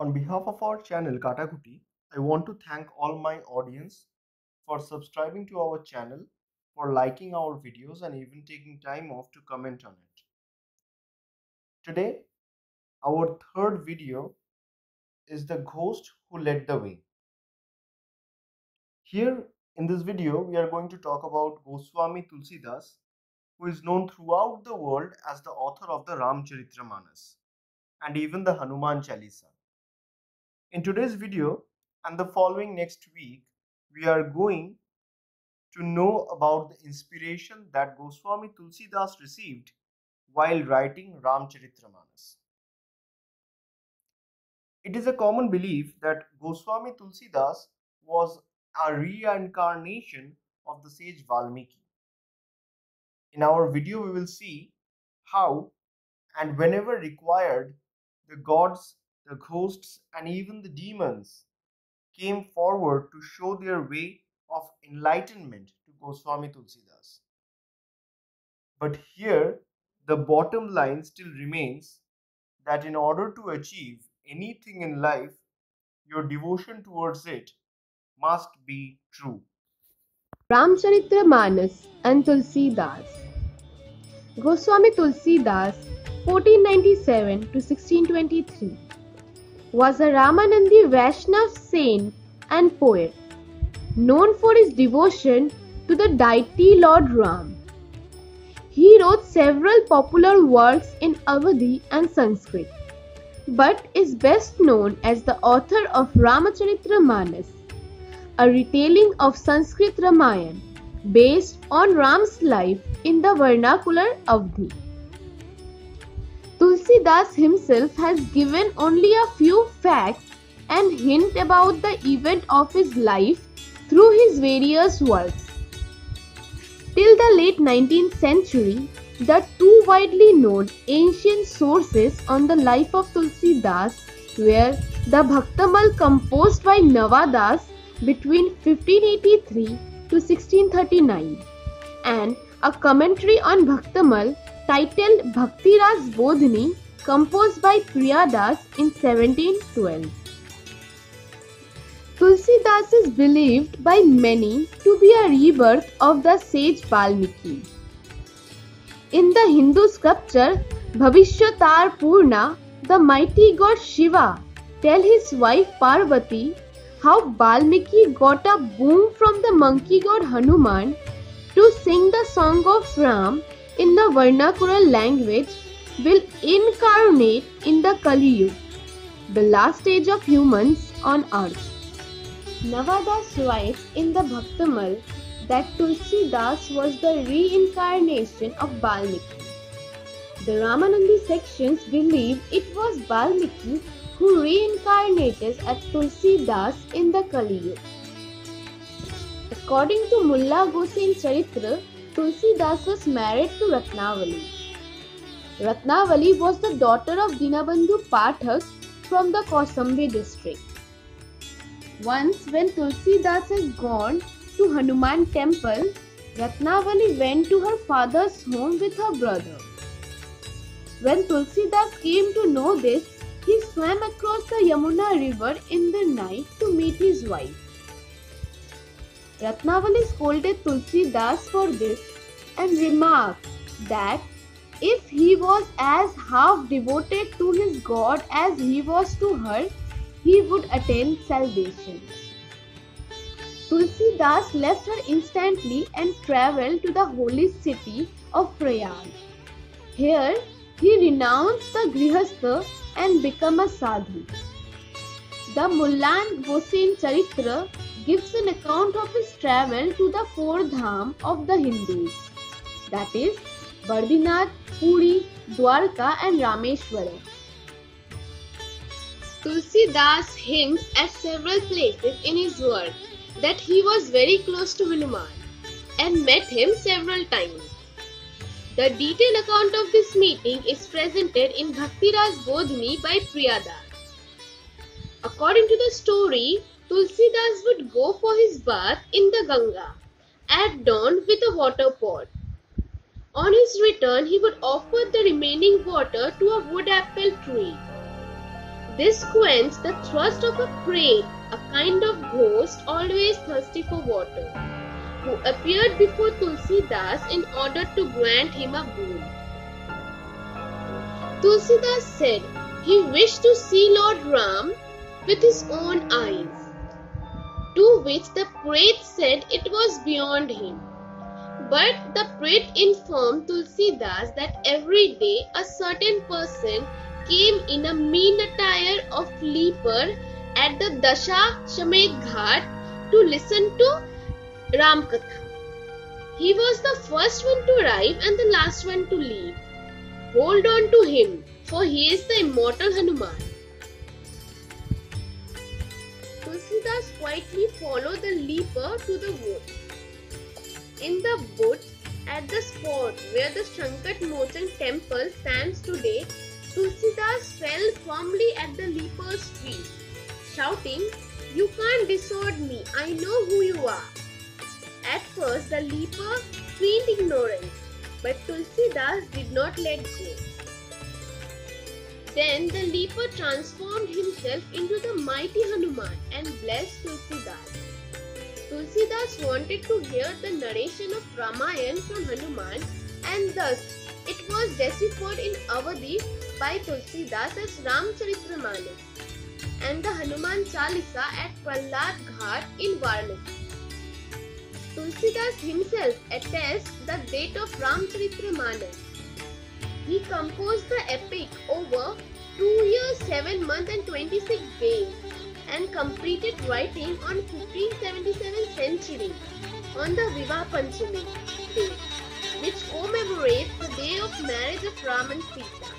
On behalf of our channel Katakuti, I want to thank all my audience for subscribing to our channel, for liking our videos and even taking time off to comment on it. Today, our third video is The Ghost Who Led the Way. Here in this video, we are going to talk about Goswami Tulsidas, who is known throughout the world as the author of the Ramcharitramanas and even the Hanuman Chalisa. In today's video and the following next week, we are going to know about the inspiration that Goswami Tulsidas received while writing Ramcharitramanas. It is a common belief that Goswami Tulsidas was a reincarnation of the sage Valmiki. In our video, we will see how and whenever required, the gods, the ghosts, and even the demons came forward to show their way of enlightenment to Goswami Tulsidas. But here, the bottom line still remains that in order to achieve anything in life, your devotion towards it must be true. Ramcharitramanas and Tulsidas. Goswami Tulsidas, 1497 to 1623, was a Ramanandi Vaishnav saint and poet, known for his devotion to the deity Lord Ram. He wrote several popular works in Awadhi and Sanskrit, but is best known as the author of Ramcharitramanas, a retelling of Sanskrit Ramayana based on Ram's life in the vernacular Awadhi. Tulsidas himself has given only a few facts and hint about the event of his life through his various works. Till the late 19th century, the two widely known ancient sources on the life of Tulsidas were the Bhaktamal composed by Navadas between 1583 to 1639 and a commentary on Bhaktamal titled Bhaktiras Bodhini composed by Priyadas in 1712. Tulsidas is believed by many to be a rebirth of the sage Valmiki. In the Hindu sculpture Bhavishyatar Purna, the mighty god Shiva tells his wife Parvati how Valmiki got a boon from the monkey god Hanuman to sing the song of Ram in the vernacular language will incarnate in the Kali Yuga, the last stage of humans on earth. Navadas writes in the Bhaktamal that Tulsidas was the reincarnation of Valmiki. The Ramanandi sections believe it was Valmiki who reincarnated as Tulsidas in the Kali Yuga. According to Mulla Gosain Charitra, Tulsidas was married to Ratnavali. Ratnavali was the daughter of Dinabandhu Pathak from the Kausambi district. Once when Tulsidas had gone to Hanuman temple, Ratnavali went to her father's home with her brother. When Tulsidas came to know this, he swam across the Yamuna river in the night to meet his wife. Ratnavali scolded Tulsidas for this and remarked that if he was as half devoted to his god as he was to her, he would attain salvation. Tulsidas left her instantly and travelled to the holy city of Prayag. Here, he renounced the Grihastha and became a sadhu. The Mullan Gosain Charitra gives an account of his travel to the four dham of the Hindus, that is, Badrinath, Puri, Dwarka and Rameshwaram. Tulsidas hints at several places in his work that he was very close to Hanuman and met him several times. The detailed account of this meeting is presented in Bhaktiras Bodhini by Priyadas. According to the story, Tulsidas would go for his bath in the Ganga at dawn with a water pot. On his return, he would offer the remaining water to a wood apple tree. This quenched the thirst of a prey, a kind of ghost always thirsty for water, who appeared before Tulsidas in order to grant him a boon. Tulsidas said he wished to see Lord Ram with his own eyes, to which the Pret said it was beyond him. But the Pret informed Tulsidas that every day a certain person came in a mean attire of leper at the Dashamegh Ghat to listen to Ramkatha. He was the first one to arrive and the last one to leave. Hold on to him, for he is the immortal Hanuman. Tulsidas quietly followed the leper to the wood. In the woods, at the spot where the Sankat Mochan temple stands today, Tulsidas fell firmly at the leper's feet, shouting, "You can't dissuade me, I know who you are." At first the leper feigned ignorance, but Tulsidas did not let go. Then the leper transformed himself into the mighty Hanuman and blessed Tulsidas. Tulsidas wanted to hear the narration of Ramayana from Hanuman, and thus it was deciphered in Awadhi by Tulsidas as Ramcharitmanas and the Hanuman Chalisa at Prahlad Ghat in Varanasi. Tulsidas himself attests the date of Ramcharitmanas. He composed the epic over 2 years, 7 months and 26 days and completed writing on 1577 century on the Vivah Panchami day, which commemorates the day of marriage of Ram and Sita.